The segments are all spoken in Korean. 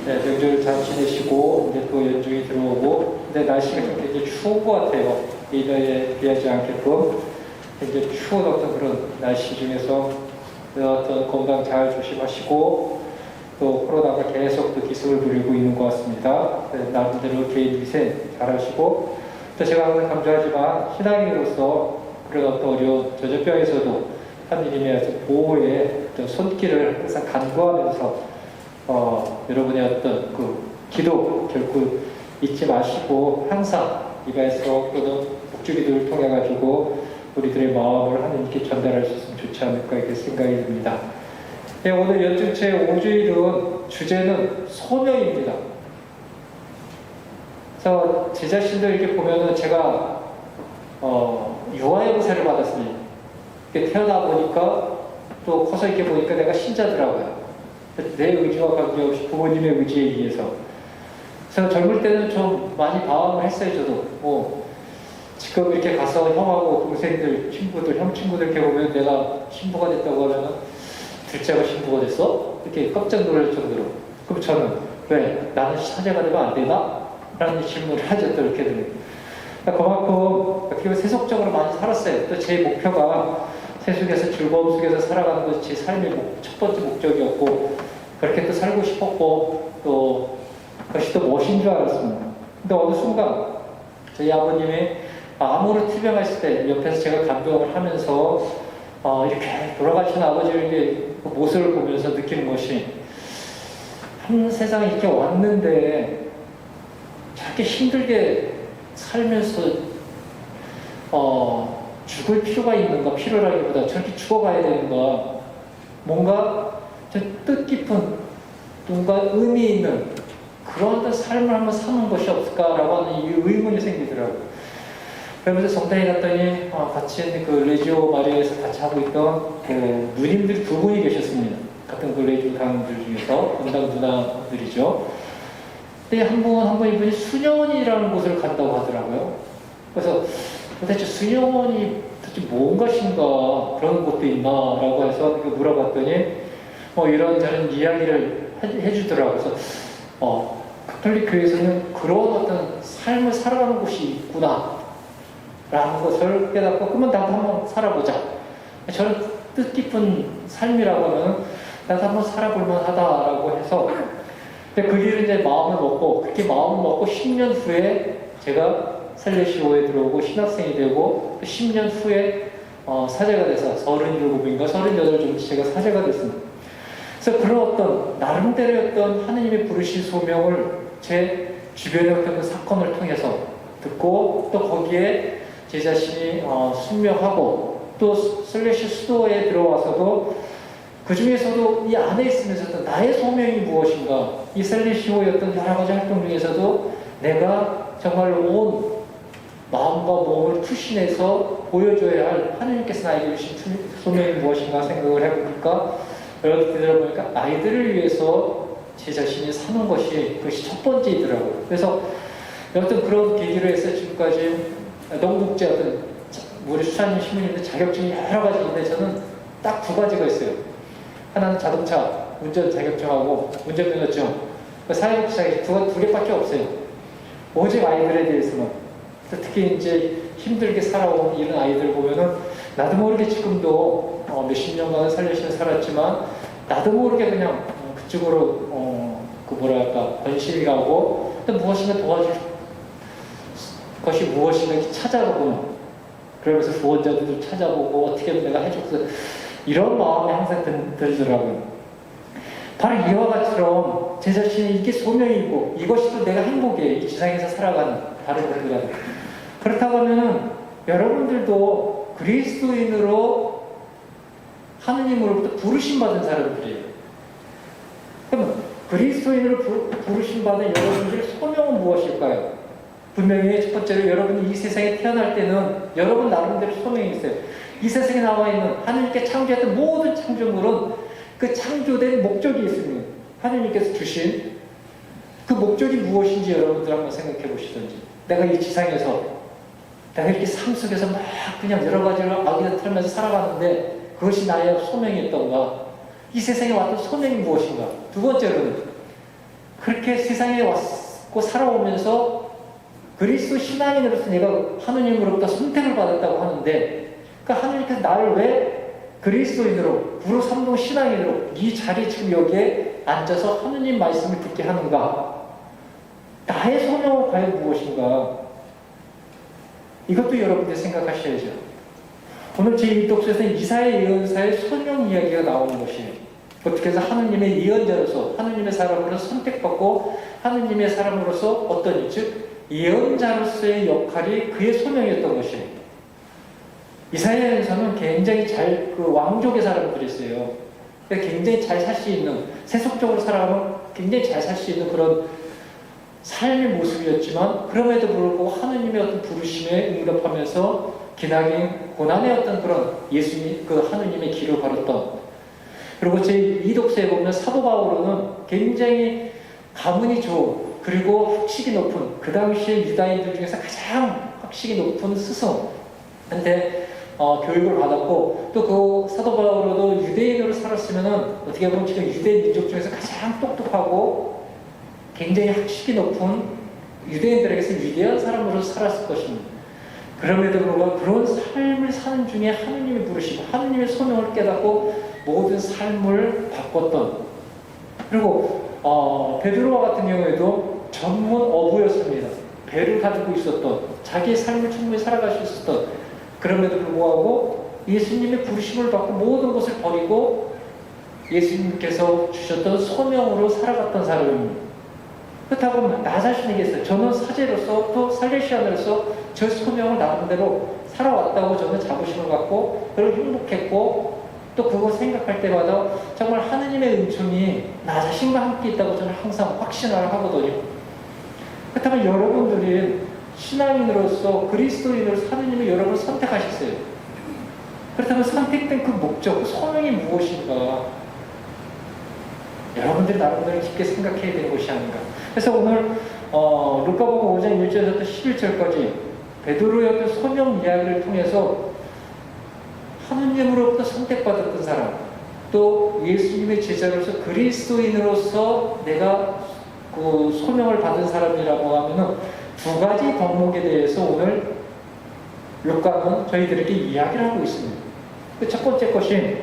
네, 명절을 잘 지내시고 이제 또 연중이 들어오고, 근데 날씨가 좀 굉장히 추운 것 같아요. 예년에 비하지 않게끔 굉장히 추운 어떤 그런 날씨 중에서 어떤 건강 잘 조심하시고, 또 코로나가 계속 또 기승을 부리고 있는 것 같습니다. 네, 나름대로 개인 위생 잘하시고, 또 제가 항상 강조하지만 신앙인으로서 그런 어떤 어려운 전염병에서도 하느님의 어떤 보호의 어떤 손길을 항상 간구하면서 여러분의 어떤 그 기도 결코 잊지 마시고 항상 입에서 또는 목주기도를 통해 가지고 우리들의 마음을 하느님께 전달할 수 있으면 좋지 않을까 이렇게 생각이 듭니다. 네, 오늘 연중체 5주일은 주제는 소명입니다. 그래서 제 자신도 이렇게 보면은 제가 유아의 세를 받았습니다. 이렇게 태어나 보니까 또 커서 이렇게 보니까 내가 신자더라고요. 내 의지와 관계없이 부모님의 의지에 의해서. 그래서 젊을 때는 좀 많이 방황을 했어요. 저도 지금 이렇게 가서 형하고 동생들, 친구들, 형 친구들 이렇게 보면 내가 신부가 됐다고 하면은 둘째가 신부가 됐어? 이렇게 깜짝 놀랄 정도로. 그럼 저는 왜? 나는 사제가 되면 안 되나? 라는 질문을 하죠. 또 이렇게 되면. 그만큼 어떻게 보면 세속적으로 많이 살았어요. 또 제 목표가 세속에서 즐거움 속에서 살아가는 것이 제 삶의 첫 번째 목적이었고, 그렇게 또 살고 싶었고, 또 그것이 또 멋인 줄 알았습니다. 근데 어느 순간 저희 아버님이 암으로 투병했을 때 옆에서 제가 간병을 하면서 이렇게 돌아가신 아버지의 그 모습을 보면서 느끼는 것이, 한 세상에 이렇게 왔는데 저렇게 힘들게 살면서 죽을 필요가 있는가, 필요라기보다 저렇게 죽어가야 되는가, 뭔가 저 뜻깊은, 뭔가 의미 있는 그런 어떤 삶을 한번 사는 것이 없을까라고 하는 이 의문이 생기더라고요. 그러면서 정당에 갔더니 같이 있는 그 레지오 마리아에서 같이 하고 있던 그 누님들이 두 분이 계셨습니다. 같은 그 레지오 당들 중에서 건당 누나들이죠. 근데 한 분 이분이 수녀원이라는 곳을 간다고 하더라고요. 그래서 도대체 수녀원이 도대체 뭔 것인가, 그런 곳도 있나라고 해서 물어봤더니 이런저런 이야기를 해주더라고요. 그래서 가톨릭 교회에서는 그런 어떤 삶을 살아가는 곳이 있구나 라는 것을 깨닫고, 그러면 나도 한번 살아보자. 저는 뜻깊은 삶이라고 하면 나도 한번 살아볼만 하다라고 해서, 근데 그 길을 이제 마음을 먹고, 그렇게 마음을 먹고 10년 후에 제가 살레시오에 들어오고 신학생이 되고, 10년 후에 사제가 돼서 37인가 38 정도 제가 사제가 됐습니다. 그래서 그런 어떤 나름대로의 어떤 하느님의 부르신 소명을 제 주변의 어떤 그 사건을 통해서 듣고, 또 거기에 제 자신이 순명하고, 또 슬래시 수도에 들어와서도 그 중에서도 이 안에 있으면서도 나의 소명이 무엇인가, 이 셀레시오의 어떤 여러 가지 활동 중에서도 내가 정말로 온 마음과 몸을 투신해서 보여줘야 할 하느님께서 나에게 주신 소명이 무엇인가 생각을 해보니까, 여러 들어보니까 아이들을 위해서 제 자신이 사는 것이, 그것이 첫 번째이더라고요. 그래서 어떤 그런 계기로 해서 지금까지 농복제 어떤 우리 수사님 신부님들 자격증이 여러 가지인데 저는 딱 두 가지가 있어요. 하나는 자동차 운전 자격증하고 운전면허증, 사회복지 자격증 두 개밖에 없어요. 오직 아이들에 대해서는, 특히 이제 힘들게 살아온 이런 아이들 보면은 나도 모르게 지금도 몇십 년간은 살려시는 살았지만 나도 모르게 그냥 그쪽으로 번실이 가고, 또 무엇인가 도와줄 것이 무엇인가 찾아보고, 그러면서 후원자들도 찾아보고 어떻게 하면 내가 해줬어, 이런 마음이 항상 들더라고요. 바로 이와 같이처럼 제 자신이 이게 소명이고 이것이 또 내가 행복이에요. 이 지상에서 살아가는 다른 것들과는. 그렇다고 하면 여러분들도 그리스도인으로 하느님으로부터 부르심 받은 사람들이에요. 그럼 그리스도인으로 부르심 받은 여러분들의 소명은 무엇일까요? 분명히 첫 번째로 여러분이 이 세상에 태어날 때는 여러분 나름대로 소명이 있어요. 이 세상에 나와 있는 하느님께 창조했던 모든 창조물은 그 창조된 목적이 있습니다. 하느님께서 주신 그 목적이 무엇인지 여러분들 한번 생각해 보시든지, 내가 이 지상에서 내가 이렇게 삶 속에서 막 그냥 여러 가지로 아기를 틀면서 살아가는데 그것이 나의 소명이었던가, 이 세상에 왔던 소명이 무엇인가. 두 번째로는 그렇게 세상에 왔고 살아오면서 그리스도 신앙인으로서 내가 하느님으로부터 선택을 받았다고 하는데, 그러니까 하느님께서 나를 왜 그리스도인으로, 부르삼동 신앙인으로 이 자리에 지금 여기에 앉아서 하느님 말씀을 듣게 하는가? 나의 소명은 과연 무엇인가? 이것도 여러분들이 생각하셔야죠. 오늘 제1 독서에서는 이사야 예언사의 소명 이야기가 나오는 것이에요. 어떻게 해서 하느님의 예언자로서, 하느님의 사람으로서 선택받고 하느님의 사람으로서 어떤, 즉 예언자로서의 역할이 그의 소명이었던 것이에요. 이사야에서는 굉장히 그 왕족의 사람들이었어요. 굉장히 잘 살 수 있는, 세속적으로 살아가면 굉장히 잘 살 수 있는 그런 삶의 모습이었지만, 그럼에도 불구하고 하느님의 어떤 부르심에 응답하면서 기나긴 고난의 어떤 그런 예수님, 그 하느님의 길을 걸었던. 그리고 제2 독서에 보면 사도 바울은 굉장히 가문이 좋은, 그리고 학식이 높은, 그 당시에 유다인들 중에서 가장 학식이 높은 스승한테 교육을 받았고, 또 그 사도 바울도 유대인으로 살았으면은 어떻게 보면 지금 유대인 민족 중에서 가장 똑똑하고 굉장히 학식이 높은 유대인들에게서 위대한 사람으로 살았을 것입니다. 그럼에도 불구하고 그런 삶을 사는 중에 하느님의 부르심, 하느님의 소명을 깨닫고 모든 삶을 바꿨던, 그리고 베드로와 같은 경우에도 전문 어부였습니다. 배를 가지고 있었던, 자기의 삶을 충분히 살아갈 수 있었던, 그럼에도 불구하고 예수님의 부르심을 받고 모든 것을 버리고 예수님께서 주셨던 소명으로 살아갔던 사람입니다. 그렇다고 나 자신에게서 저는 사제로서 또 살레시안으로서 저 소명을 나름대로 살아왔다고 저는 자부심을 갖고 그리고 행복했고, 또 그거 생각할 때마다 정말 하느님의 은총이 나 자신과 함께 있다고 저는 항상 확신을 하거든요. 그렇다면 여러분들이 신앙인으로서 그리스도인으로서 하느님이 여러분을 선택하셨어요. 그렇다면 선택된 그 목적, 그 소명이 무엇인가? 여러분들이 나름대로 깊게 생각해야 되는 것이 아닌가. 그래서 오늘 루카복음 5장 1절에서부터 11절까지 베드로의 어떤 소명 이야기를 통해서 하느님으로부터 선택받았던 사람, 또 예수님의 제자로서 그리스도인으로서 내가 그 소명을 받은 사람이라고 하면은 두 가지 덕목에 대해서 오늘 루카는 저희들에게 이야기를 하고 있습니다. 그 첫 번째 것이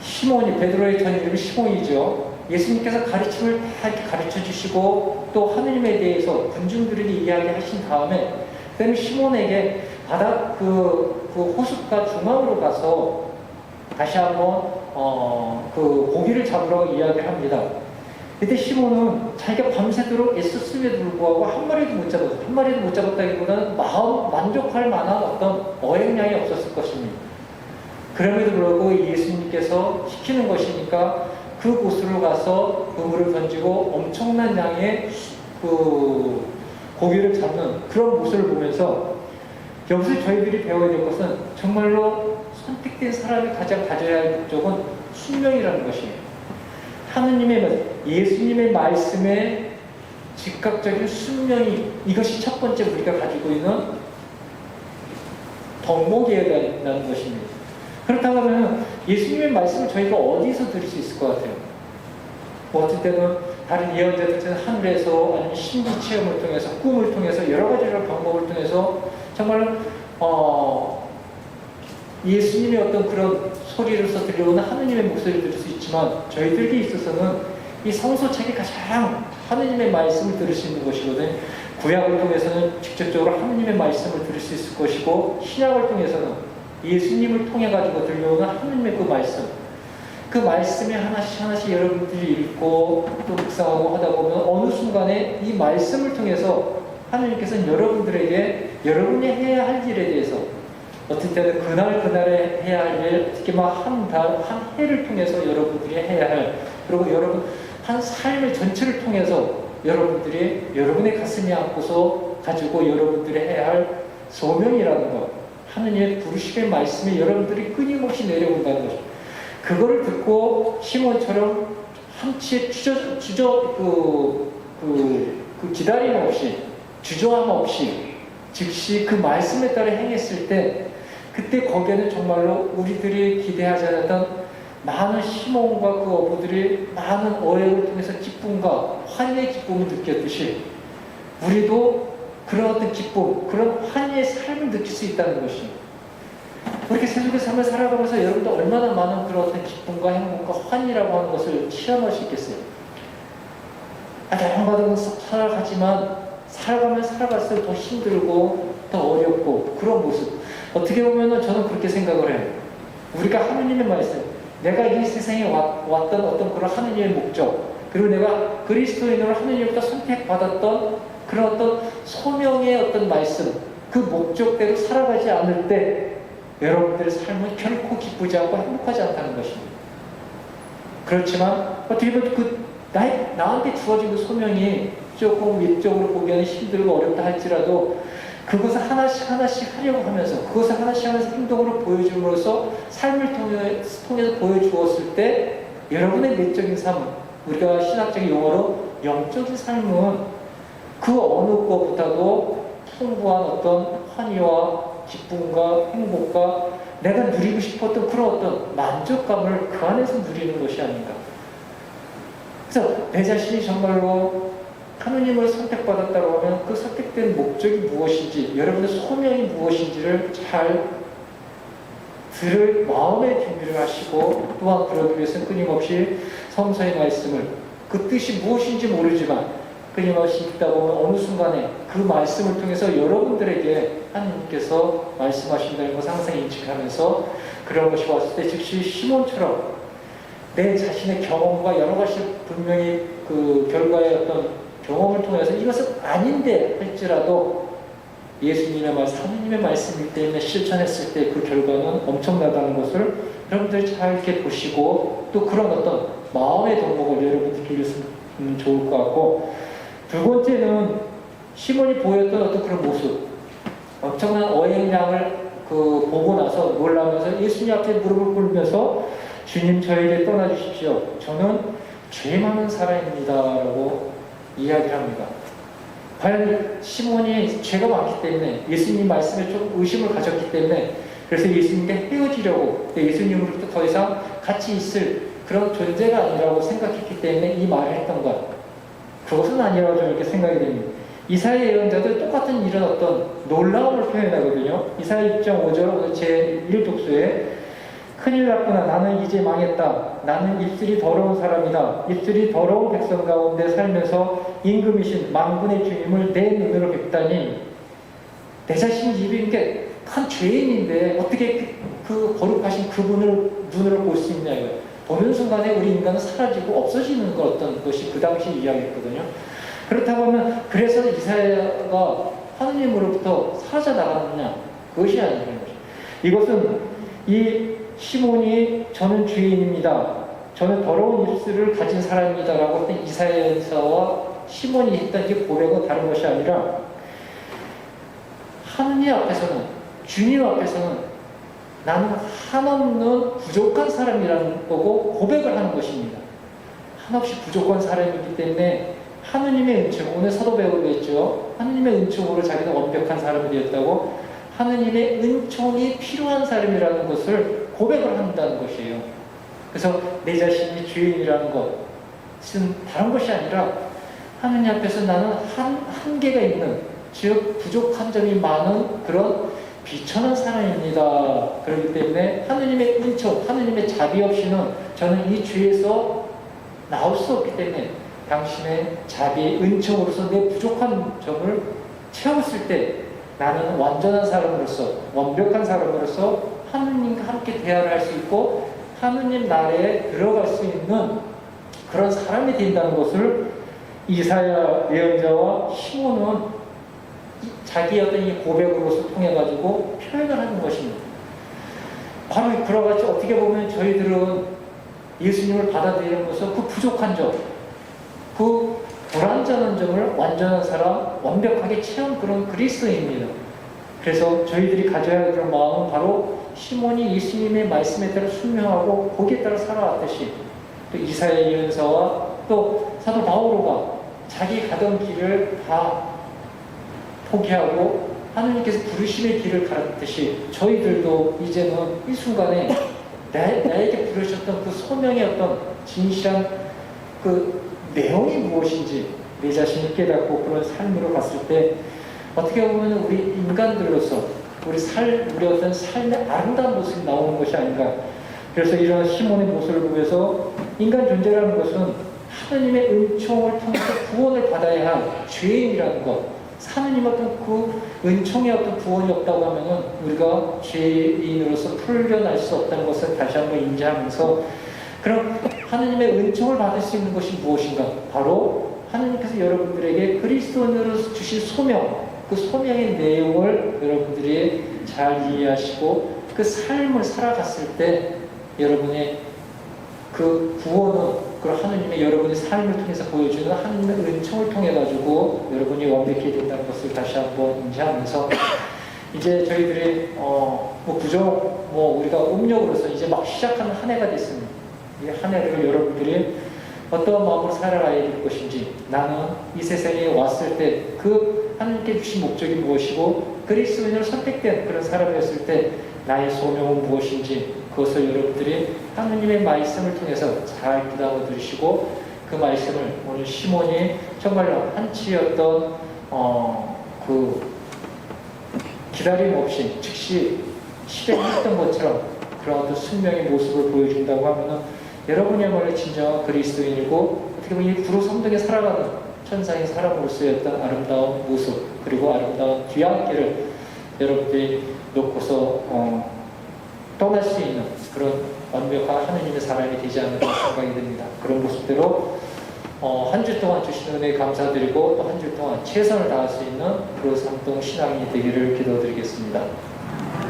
시몬이, 베드로의 전 이름이 시몬이죠. 예수님께서 가르침을 다 이렇게 가르쳐 주시고 또 하느님에 대해서 군중들에게 이야기하신 다음에 그다음에 시몬에게 바다 그 호숫가 중앙으로 가서 다시 한번 그 고기를 잡으라고 이야기를 합니다. 그때 시몬은 자기가 밤새도록 애썼음에도 불구하고 한 마리도 못 잡았어요. 한 마리도 못 잡았다기보다는 마음 만족할 만한 어떤 어획량이 없었을 것입니다. 그럼에도 불구하고 예수님께서 시키는 것이니까 그곳으로 가서 그물을 던지고 엄청난 양의 그 고기를 잡는 그런 모습을 보면서 여기서 저희들이 배워야 될 것은 정말로 선택된 사람이 가장 가져야 할 목적은 순명이라는 것이에요. 하느님의, 예수님의 말씀에 즉각적인 순명이, 이것이 첫 번째 우리가 가지고 있는 덕목이어야 된다는 것입니다. 그렇다고 하면 예수님의 말씀을 저희가 어디서 들을 수 있을 것 같아요? 뭐 어떨 때는 다른 예언자들은 하늘에서, 아니면 신비 체험을 통해서, 꿈을 통해서, 여러 가지 방법을 통해서 정말 예수님의 어떤 그런 소리로서 들려오는 하느님의 목소리를 들을 수 있지만, 저희들에게 있어서는 이 성서책이 가장 하느님의 말씀을 들을 수 있는 것이거든요. 구약을 통해서는 직접적으로 하느님의 말씀을 들을 수 있을 것이고, 신약을 통해서는 예수님을 통해 가지고 들려오는 하느님의 그 말씀, 그 말씀에 하나씩 하나씩 여러분들이 읽고 또 묵상하고 하다 보면 어느 순간에 이 말씀을 통해서 하느님께서는 여러분들에게 여러분이 해야 할 일에 대해서, 어떤 때는 그날에 해야 할 일, 특히 한 달, 한 해를 통해서 여러분들이 해야 할, 그리고 여러분 한 삶의 전체를 통해서 여러분들이 여러분의 가슴에 안고서 가지고 여러분들이 해야 할 소명이라는 것, 하느님의 부르심의 말씀에 여러분들이 끊임없이 내려온다는 것, 그거를 듣고 시몬처럼 한치의 기다림 없이, 주저함 없이 즉시 그 말씀에 따라 행했을 때, 그때 거기에는 정말로 우리들이 기대하지 않았던 많은 시몬과 그 어부들이 많은 어획을 통해서 기쁨과 환희의 기쁨을 느꼈듯이 우리도 그런 어떤 기쁨, 그런 환희의 삶을 느낄 수 있다는 것이, 그렇게 세속의 삶을 살아가면서 여러분도 얼마나 많은 그런 어떤 기쁨과 행복과 환희라고 하는 것을 체험할 수 있겠어요. 다양하게 살아가지만 살아가면 살아갈수록 더 힘들고 더 어렵고 그런 모습, 어떻게 보면 저는 그렇게 생각을 해요. 우리가 하느님의 말씀, 내가 이 세상에 왔던 어떤 그런 하느님의 목적, 그리고 내가 그리스도인으로 하느님부터 선택받았던 그런 어떤 소명의 어떤 말씀, 그 목적대로 살아가지 않을 때 여러분들의 삶은 결코 기쁘지 않고 행복하지 않다는 것입니다. 그렇지만 어떻게 보면 나한테 주어진 그 소명이 조금 외적으로 보기에는 힘들고 어렵다 할지라도 그것을 하나씩 하려고 하면서, 그것을 하나씩 행동으로 보여줌으로써 삶을 통해서 보여주었을 때 여러분의 내적인 삶은, 우리가 신학적인 용어로 영적인 삶은 그 어느 것보다도 풍부한 어떤 환희와 기쁨과 행복과 내가 누리고 싶었던 그런 어떤 만족감을 그 안에서 누리는 것이 아닌가. 그래서 내 자신이 정말로 하느님을 선택받았다고 하면 그 선택된 목적이 무엇인지, 여러분의 소명이 무엇인지를 잘 들을 마음의 준비를 하시고, 또한 그러기 위해서는 끊임없이 성서의 말씀을, 그 뜻이 무엇인지 모르지만 끊임없이 읽다 보면 어느 순간에 그 말씀을 통해서 여러분들에게 하나님께서 말씀하신다는 것을 항상 인식하면서 그런 것이 왔을 때 즉시 시몬처럼 내 자신의 경험과 여러 가지 분명히 그 결과의 어떤 경험을 통해서 이것은 아닌데 할지라도 예수님의 말씀, 하느님의 말씀이기 때문에 실천했을 때 그 결과는 엄청나다는 것을 여러분들이 잘 이렇게 보시고, 또 그런 어떤 마음의 덕목을 여러분들이 이루시면 좋을 것 같고, 두 번째는 시몬이 보였던 어떤 그런 모습, 엄청난 어획량을 보고 나서 놀라면서 예수님 앞에 무릎을 꿇으면서 주님, 저에게 떠나주십시오. 저는 죄 많은 사람입니다. 라고 이야기를 합니다. 과연 시몬이 죄가 많기 때문에 예수님 말씀에 좀 의심을 가졌기 때문에, 그래서 예수님과 헤어지려고, 예수님으로부터 더 이상 같이 있을 그런 존재가 아니라고 생각했기 때문에 이 말을 했던가? 그것은 아니라고 저는 이렇게 생각이 됩니다. 이사야 예언자도 똑같은 이런 어떤 놀라움을 표현하거든요. 이사야 6.5절 오늘 제 1독서에 큰일 났구나. 나는 이제 망했다. 나는 입술이 더러운 사람이다. 입술이 더러운 백성 가운데 살면서 임금이신 만군의 주님을 내 눈으로 뵙다니, 내 자신이 입은 게 큰 죄인인데 어떻게 그 거룩하신 그분을 눈으로 볼 수 있냐 이거예요. 보는 순간에 우리 인간은 사라지고 없어지는 어떤 것이 그 당시 이야기였거든요. 그렇다고 하면 그래서 이사야가 하느님으로부터 사라져 나가느냐, 그것이 아니라는 거죠. 이것은 이 시몬이 저는 죄인입니다, 저는 더러운 입술을 가진 사람입니다 라고 했던 이사야서와 시몬이 했던 이 고백은 다른 것이 아니라 하느님 앞에서는, 주님 앞에서는 나는 한없는 부족한 사람이라는 거고 고백을 하는 것입니다. 한없이 부족한 사람이기 때문에 하느님의 은총, 오늘 사도 바울이 했죠. 하느님의 은총으로 자기는 완벽한 사람이 되었다고, 하느님의 은총이 필요한 사람이라는 것을 고백을 한다는 것이에요. 그래서 내 자신이 죄인이라는 것은 다른 것이 아니라 하느님 앞에서 나는 한계가 있는, 즉 부족한 점이 많은 그런 비천한 사람입니다. 그렇기 때문에 하느님의 은총, 하느님의 자비 없이는 저는 이 죄에서 나올 수 없기 때문에 당신의 자비의 은총으로서 내 부족한 점을 채웠을 때 나는 완전한 사람으로서, 완벽한 사람으로서 하느님과 함께 대화를 할 수 있고 하느님 나라에 들어갈 수 있는 그런 사람이 된다는 것을 이사야 예언자와 시몬은 자기의 어떤 이 고백으로서 통해가지고 표현을 하는 것입니다. 바로 그와 같이 어떻게 보면 저희들은 예수님을 받아들이면서 그 부족한 점, 그 불완전한 점을 완전한 사람, 완벽하게 채운 그런 그리스도입니다. 그래서 저희들이 가져야 할 그런 마음은 바로 시몬이 예수님의 말씀에 따라 순명하고 거기에 따라 살아왔듯이, 또 이사야 예언자와 또 사도 바오로가 자기 가던 길을 다 포기하고 하느님께서 부르심의 길을 가르듯이 저희들도 이제는 이 순간에 나에게 부르셨던 그 소명의 어떤 진실한 그 내용이 무엇인지 내 자신이 깨닫고 그런 삶으로 갔을 때 어떻게 보면 우리 인간들로서 우리 어떤 삶의 아름다운 모습이 나오는 것이 아닌가. 그래서 이런 시몬의 모습을 보면서 인간 존재라는 것은 하느님의 은총을 통해서 구원을 받아야 할 죄인이라는 것, 하느님 어떤 그 은총의 어떤 구원이 없다고 하면은 우리가 죄인으로서 풀려날 수 없다는 것을 다시 한번 인지하면서, 그럼 하느님의 은총을 받을 수 있는 것이 무엇인가? 바로 하느님께서 여러분들에게 그리스도인으로 주신 소명, 그 소명의 내용을 여러분들이 잘 이해하시고 그 삶을 살아갔을 때 여러분의 그 구원은 그런 하느님의 여러분의 삶을 통해서 보여주는 하느님의 은총을 통해 가지고 여러분이 완벽해야 된다는 것을 다시 한번 인지하면서, 이제 저희들이 부족 우리가 음력으로서 이제 막 시작하는 한 해가 됐습니다. 이 한 해를 여러분들이 어떤 마음으로 살아가야 될 것인지, 나는 이 세상에 왔을 때 그 하나님께 주신 목적이 무엇이고 그리스도인으로 선택된 그런 사람이었을 때 나의 소명은 무엇인지, 그것을 여러분들이 하느님의 말씀을 통해서 잘 부담을 들으시고 그 말씀을 오늘 시몬이 정말로 한치의 어떤 그 기다림 없이 즉시 실행했던 것처럼 그런 어떤 숙명의 모습을 보여준다고 하면은 여러분이야말로 진정한 그리스도인이고 어떻게 보면 이 구로 성등에 살아가는 천상의 사람으로서의 어떤 아름다운 모습, 그리고 아름다운 뒤안길을 여러분들이 놓고서 떠날 수 있는 그런 완벽한 하느님의 사람이 되지 않을까 생각이 듭니다. 그런 모습대로 한 주 동안 주신 은혜에 감사드리고 또 한 주 동안 최선을 다할 수 있는 구로 성등 신앙이 되기를 기도드리겠습니다.